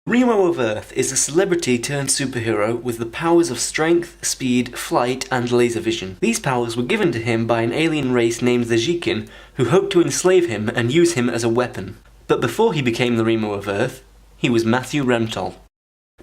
Remo of Earth is a celebrity turned superhero with the powers of strength, speed, flight, and laser vision. These powers were given to him by an alien race named the Jikin, who hoped to enslave him and use him as a weapon. But before he became the Remo of Earth, he was Matthew Remtoll.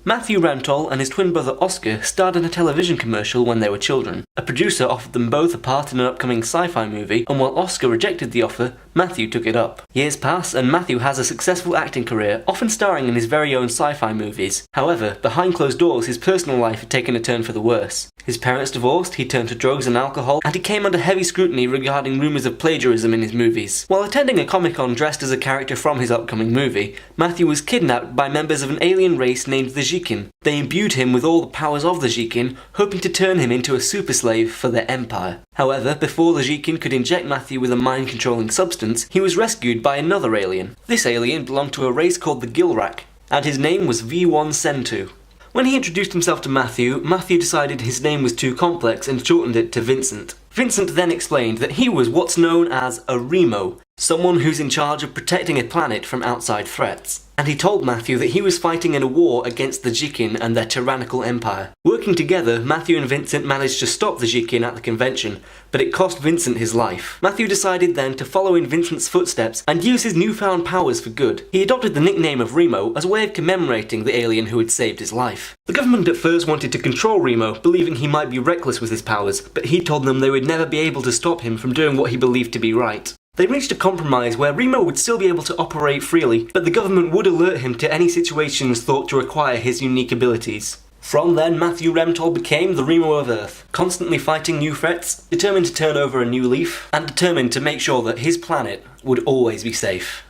Matthew Remtoll and his twin brother Oscar starred in a television commercial when they were children. A producer offered them both a part in an upcoming sci-fi movie, and while Oscar rejected the offer, Matthew took it up. Years pass, and Matthew has a successful acting career, often starring in his very own sci-fi movies. However, behind closed doors, his personal life had taken a turn for the worse. His parents divorced, he turned to drugs and alcohol, and he came under heavy scrutiny regarding rumours of plagiarism in his movies. While attending a Comic-Con dressed as a character from his upcoming movie, Matthew was kidnapped by members of an alien race named the Jikin. They imbued him with all the powers of the Jikin, hoping to turn him into a super slave for their empire. However, before the Jikin could inject Matthew with a mind-controlling substance, he was rescued by another alien. This alien belonged to a race called the Gilrak, and his name was V1 Sentu. When he introduced himself to Matthew decided his name was too complex and shortened it to Vincent. Vincent then explained that he was what's known as a Remo, someone who's in charge of protecting a planet from outside threats. And he told Matthew that he was fighting in a war against the Jikin and their tyrannical empire. Working together, Matthew and Vincent managed to stop the Jikin at the convention, but it cost Vincent his life. Matthew decided then to follow in Vincent's footsteps and use his newfound powers for good. He adopted the nickname of Remo as a way of commemorating the alien who had saved his life. The government at first wanted to control Remo, believing he might be reckless with his powers, but he told them they would never be able to stop him from doing what he believed to be right. They reached a compromise where Remo would still be able to operate freely, but the government would alert him to any situations thought to require his unique abilities. From then, Matthew Remtoll became the Remo of Earth, constantly fighting new threats, determined to turn over a new leaf, and determined to make sure that his planet would always be safe.